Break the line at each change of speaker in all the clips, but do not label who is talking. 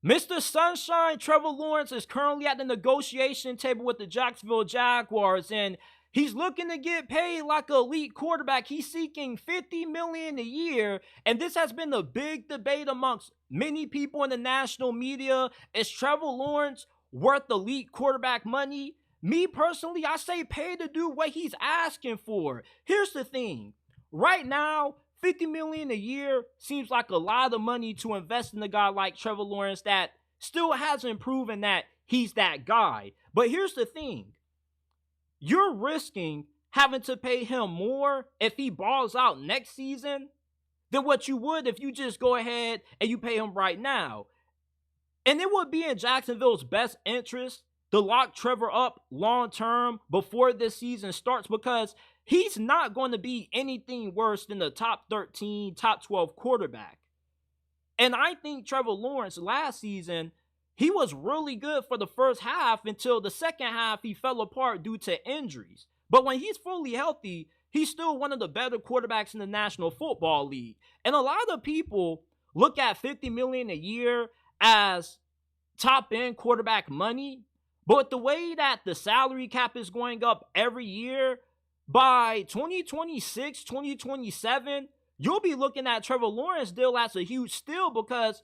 Mr. Sunshine, Trevor Lawrence, is currently at the negotiation table with the Jacksonville Jaguars, and he's looking to get paid like an elite quarterback. He's seeking $50 million a year, and this has been a big debate amongst many people in the national media. Is Trevor Lawrence worth elite quarterback money? Me personally, I say pay to do what he's asking for. Here's the thing. Right now, $50 million a year seems like a lot of money to invest in a guy like Trevor Lawrence that still hasn't proven that he's that guy. But here's the thing. You're risking having to pay him more if he balls out next season than what you would if you just go ahead and you pay him right now. And it would be in Jacksonville's best interest to lock Trevor up long term before this season starts, because he's not going to be anything worse than the top 13, top 12 quarterback. And I think Trevor Lawrence last season, he was really good for the first half until the second half he fell apart due to injuries. But when he's fully healthy, he's still one of the better quarterbacks in the National Football League. And a lot of people look at $50 million a year as top-end quarterback money. But the way that the salary cap is going up every year, by 2026, 2027, you'll be looking at Trevor Lawrence deal as a huge steal, because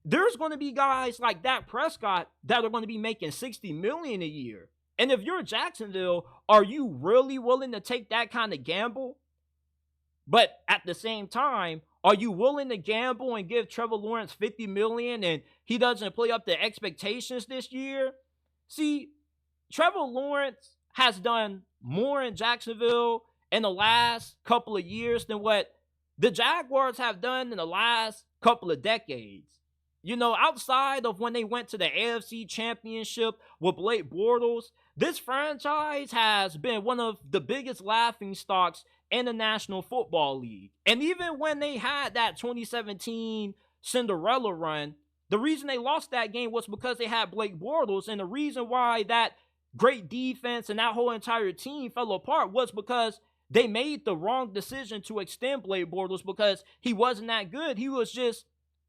there's going to be guys like Dak Prescott that are going to be making $60 million a year. And if you're Jacksonville, are you really willing to take that kind of gamble? But at the same time, are you willing to gamble and give Trevor Lawrence $50 million and he doesn't play up to expectations this year? See, Trevor Lawrence has done more in Jacksonville in the last couple of years than what the Jaguars have done in the last couple of decades. You know, outside of when they went to the AFC Championship with Blake Bortles, this franchise has been one of the biggest laughingstocks in the National Football League. And even when they had that 2017 Cinderella run, the reason they lost that game was because they had Blake Bortles, and the reason why that great defense and that whole entire team fell apart was because they made the wrong decision to extend Blake Bortles, because he wasn't that good. He was just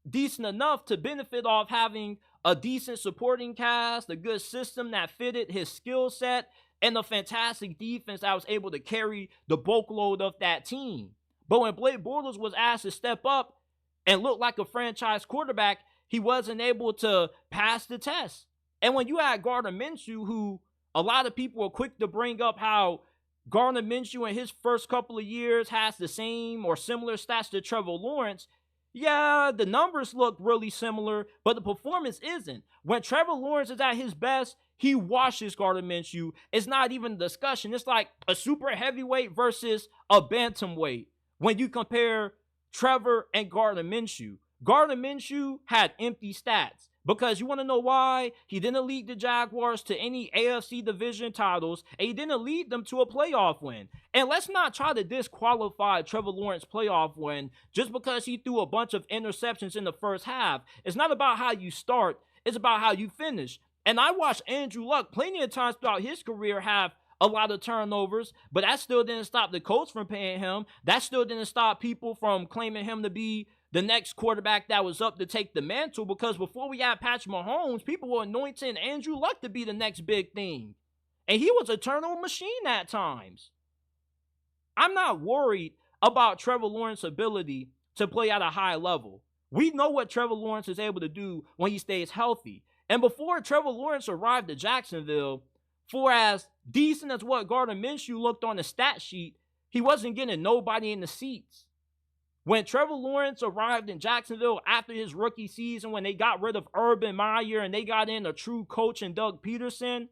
decent enough to benefit off having a decent supporting cast, a good system that fitted his skill set, and a fantastic defense that was able to carry the bulk load of that team. But when Blake Bortles was asked to step up and look like a franchise quarterback, he wasn't able to pass the test. And when you had Gardner Minshew, who a lot of people are quick to bring up how Gardner Minshew in his first couple of years has the same or similar stats to Trevor Lawrence, yeah, the numbers look really similar, but the performance isn't. When Trevor Lawrence is at his best, he washes Gardner Minshew. It's not even a discussion. It's like a super heavyweight versus a bantamweight when you compare Trevor and Gardner Minshew. Gardner Minshew had empty stats. Because you want to know why? He didn't lead the Jaguars to any AFC division titles, and he didn't lead them to a playoff win. And let's not try to disqualify Trevor Lawrence's playoff win just because he threw a bunch of interceptions in the first half. It's not about how you start, it's about how you finish. And I watched Andrew Luck plenty of times throughout his career have a lot of turnovers, but that still didn't stop the coach from paying him. That still didn't stop people from claiming him to be the next quarterback that was up to take the mantle, because before we had Patrick Mahomes, people were anointing Andrew Luck to be the next big thing. And he was a turnover machine at times. I'm not worried about Trevor Lawrence's ability to play at a high level. We know what Trevor Lawrence is able to do when he stays healthy. And before Trevor Lawrence arrived at Jacksonville, for as decent as what Gardner Minshew looked on the stat sheet, he wasn't getting nobody in the seats. When Trevor Lawrence arrived in Jacksonville after his rookie season, when they got rid of Urban Meyer and they got in a true coach in Doug Peterson,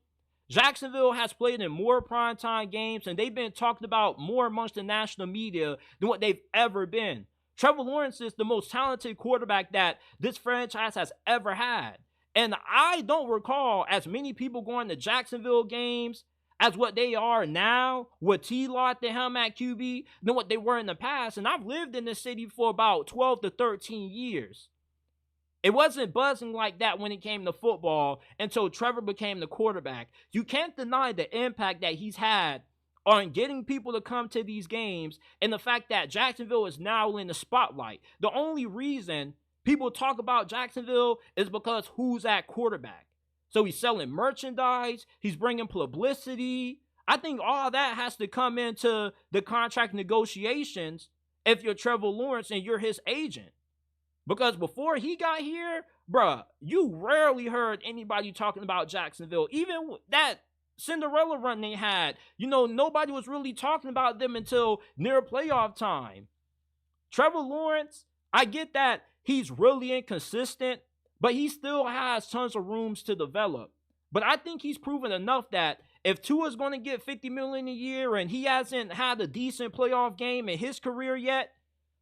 Jacksonville has played in more primetime games and they've been talked about more amongst the national media than what they've ever been. Trevor Lawrence is the most talented quarterback that this franchise has ever had. And I don't recall as many people going to Jacksonville games as what they are now with T-Law at the helm at QB than what they were in the past. And I've lived in this city for about 12 to 13 years. It wasn't buzzing like that when it came to football until Trevor became the quarterback. You can't deny the impact that he's had on getting people to come to these games and the fact that Jacksonville is now in the spotlight. The only reason People talk about Jacksonville is because who's at quarterback. So he's selling merchandise, he's bringing publicity. I think all that has to come into the contract negotiations if you're Trevor Lawrence and you're his agent. Because before he got here, bruh, you rarely heard anybody talking about Jacksonville. Even that Cinderella run they had, nobody was really talking about them until near playoff time. Trevor Lawrence, I get that he's really inconsistent, but he still has tons of rooms to develop. But I think he's proven enough that if Tua's going to get $50 million a year and he hasn't had a decent playoff game in his career yet,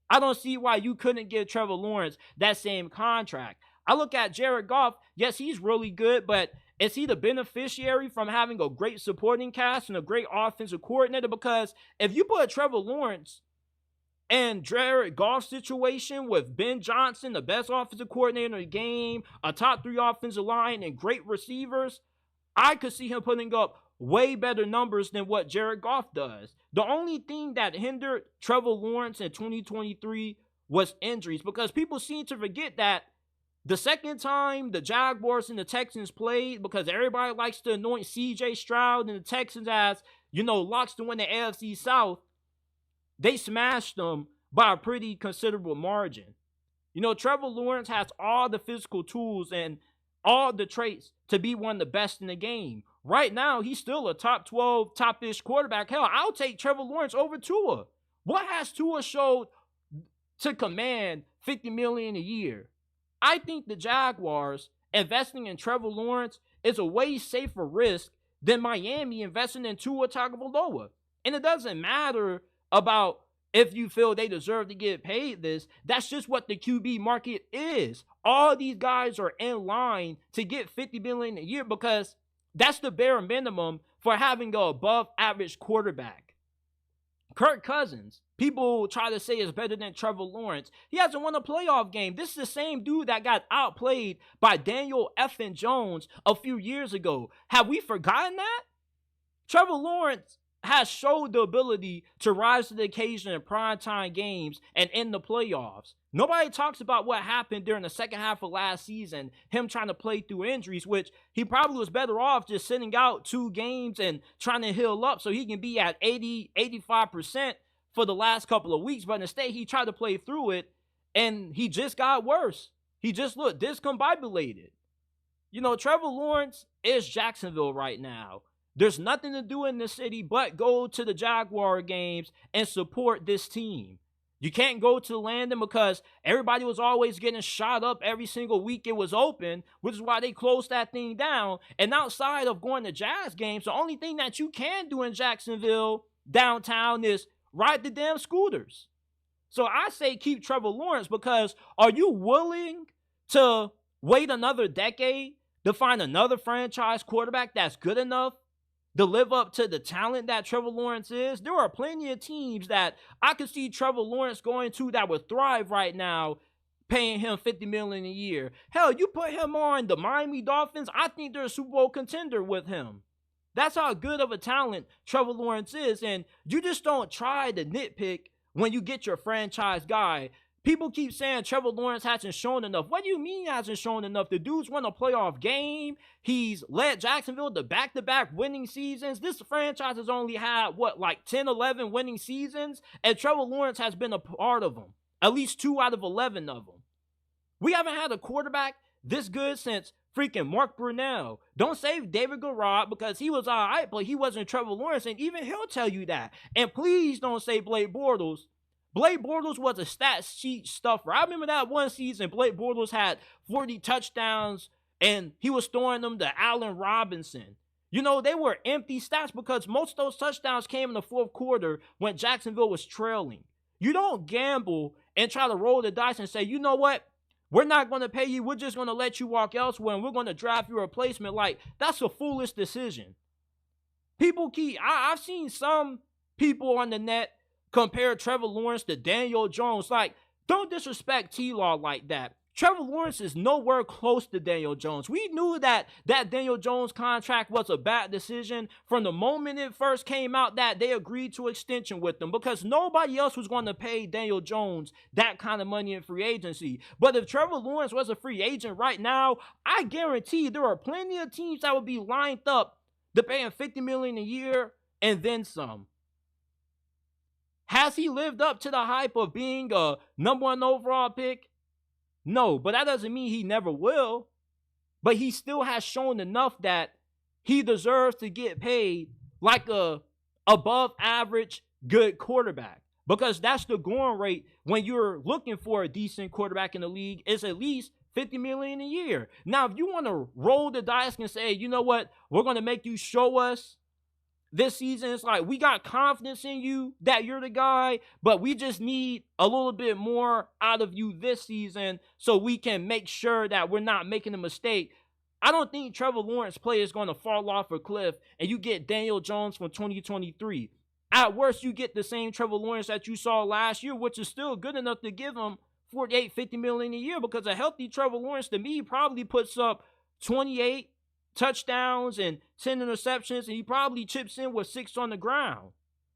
I don't see why you couldn't give Trevor Lawrence that same contract. I look at Jared Goff. Yes, he's really good, but is he the beneficiary from having a great supporting cast and a great offensive coordinator? Because if you put Trevor Lawrence and Jared Goff's situation with Ben Johnson, the best offensive coordinator in the game, a top 3 offensive line, and great receivers, I could see him putting up way better numbers than what Jared Goff does. The only thing that hindered Trevor Lawrence in 2023 was injuries, because people seem to forget that the second time the Jaguars and the Texans played, because everybody likes to anoint C.J. Stroud and the Texans as, locks to win the AFC South, they smashed them by a pretty considerable margin. Trevor Lawrence has all the physical tools and all the traits to be one of the best in the game. Right now, he's still a top 12, top-ish quarterback. Hell, I'll take Trevor Lawrence over Tua. What has Tua showed to command $50 million a year? I think the Jaguars investing in Trevor Lawrence is a way safer risk than Miami investing in Tua Tagovailoa. And it doesn't matter about if you feel they deserve to get paid this. That's just what the QB market is. All these guys are in line to get $50 million a year because that's the bare minimum for having an above average quarterback. Kirk Cousins, people try to say is better than Trevor Lawrence. He hasn't won a playoff game. This is the same dude that got outplayed by Daniel Effin Jones a few years ago. Have we forgotten that? Trevor Lawrence has showed the ability to rise to the occasion in primetime games and in the playoffs. Nobody talks about what happened during the second half of last season, him trying to play through injuries, which he probably was better off just sitting out 2 games and trying to heal up so he can be at 85% for the last couple of weeks. But instead, he tried to play through it, and he just got worse. He just looked discombobulated. Trevor Lawrence is Jacksonville right now. There's nothing to do in the city but go to the Jaguar games and support this team. You can't go to Landon because everybody was always getting shot up every single week it was open, which is why they closed that thing down. And outside of going to Jazz games, the only thing that you can do in Jacksonville downtown is ride the damn scooters. So I say keep Trevor Lawrence, because are you willing to wait another decade to find another franchise quarterback that's good enough to live up to the talent that Trevor Lawrence is? There are plenty of teams that I could see Trevor Lawrence going to that would thrive right now, paying him $50 million a year. Hell, you put him on the Miami Dolphins, I think they're a Super Bowl contender with him. That's how good of a talent Trevor Lawrence is, and you just don't try to nitpick when you get your franchise guy. People keep saying Trevor Lawrence hasn't shown enough. What do you mean he hasn't shown enough? The dude's won a playoff game. He's led Jacksonville to back-to-back winning seasons. This franchise has only had, 10, 11 winning seasons? And Trevor Lawrence has been a part of them. At least 2 out of 11 of them. We haven't had a quarterback this good since freaking Mark Brunell. Don't say David Garrard, because he was all right, but he wasn't Trevor Lawrence, and even he'll tell you that. And please don't say Blake Bortles. Blake Bortles was a stat sheet stuffer. I remember that one season, Blake Bortles had 40 touchdowns, and he was throwing them to Allen Robinson. They were empty stats because most of those touchdowns came in the fourth quarter when Jacksonville was trailing. You don't gamble and try to roll the dice and say, you know what? We're not going to pay you. We're just going to let you walk elsewhere, and we're going to draft your replacement. That's a foolish decision. I've seen some people on the net compare Trevor Lawrence to Daniel Jones. Don't disrespect T-Law like that. Trevor Lawrence is nowhere close to Daniel Jones. We knew that Daniel Jones contract was a bad decision from the moment it first came out that they agreed to extension with him, because nobody else was going to pay Daniel Jones that kind of money in free agency. But if Trevor Lawrence was a free agent right now, I guarantee there are plenty of teams that would be lined up to pay him $50 million a year and then some. Has he lived up to the hype of being a number 1 overall pick? No, but that doesn't mean he never will. But he still has shown enough that he deserves to get paid like a above average good quarterback. Because that's the going rate when you're looking for a decent quarterback in the league, is at least $50 million a year. Now, if you want to roll the dice and say, you know what, we're going to make you show us this season, it's like, we got confidence in you that you're the guy, but we just need a little bit more out of you this season so we can make sure that we're not making a mistake. I don't think Trevor Lawrence play is going to fall off a cliff and you get Daniel Jones from 2023. At worst, you get the same Trevor Lawrence that you saw last year, which is still good enough to give him $48-50 million a year, because a healthy Trevor Lawrence to me probably puts up 28 touchdowns and 10 interceptions, and he probably chips in with 6 on the ground.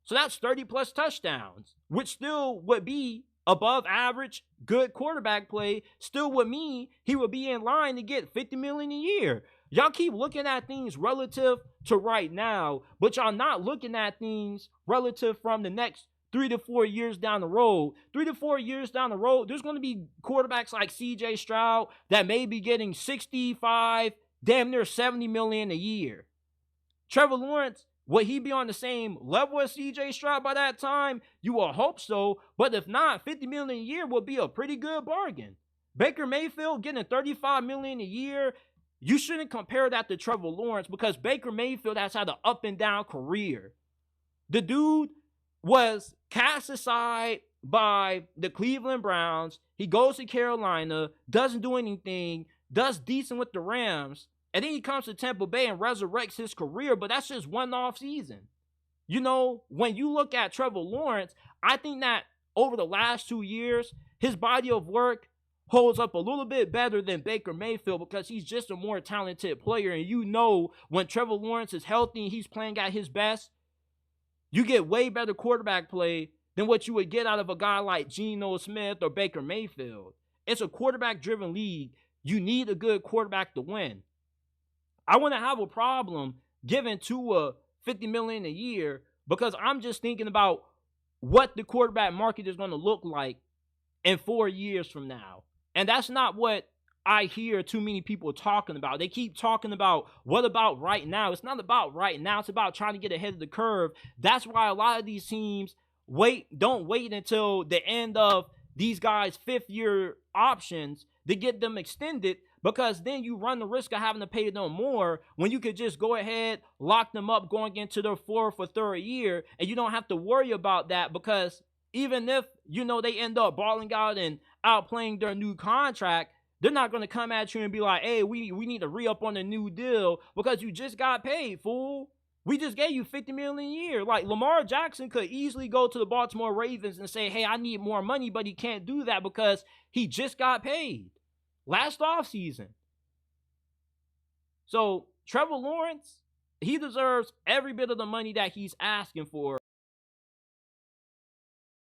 So that's 30 plus touchdowns, which still would be above average good quarterback play. Still would mean he would be in line to get $50 million a year. Y'all keep looking at things relative to right now, but y'all not looking at things relative from the next 3 to 4 years down the road. 3 to 4 years down the road, there's going to be quarterbacks like CJ Stroud that may be getting 65, damn near $70 million a year. Trevor Lawrence, will he be on the same level as CJ Stroud by that time? You will hope so, but if not, $50 million a year will be a pretty good bargain. Baker Mayfield getting $35 million a year, you shouldn't compare that to Trevor Lawrence, because Baker Mayfield has had an up and down career. The dude was cast aside by the Cleveland Browns. He goes to Carolina, doesn't do anything, does decent with the Rams, and then he comes to Tampa Bay and resurrects his career, but that's just one off season. You know, when you look at Trevor Lawrence, I think that over the last 2 years, his body of work holds up a little bit better than Baker Mayfield, because he's just a more talented player. And you know, when Trevor Lawrence is healthy and he's playing at his best, you get way better quarterback play than what you would get out of a guy like Geno Smith or Baker Mayfield. It's a quarterback-driven league. You need a good quarterback to win. I wouldn't have a problem giving Tua $50 million a year, because I'm just thinking about what the quarterback market is going to look like in 4 years from now. And that's not what I hear too many people talking about. They keep talking about, what about right now? It's not about right now. It's about trying to get ahead of the curve. That's why a lot of these teams don't wait until the end of these guys' 5th-year options to get them extended, because then you run the risk of having to pay them more when you could just go ahead, lock them up going into their 4th or 3rd year, and you don't have to worry about that, because even if, you know, they end up balling out and outplaying their new contract, they're not going to come at you and be like, hey, we need to re-up on the new deal because you just got paid, fool. We just gave you $50 million a year. Like, Lamar Jackson could easily go to the Baltimore Ravens and say, hey, I need more money, but he can't do that because he just got paid last offseason. So Trevor Lawrence, he deserves every bit of the money that he's asking for.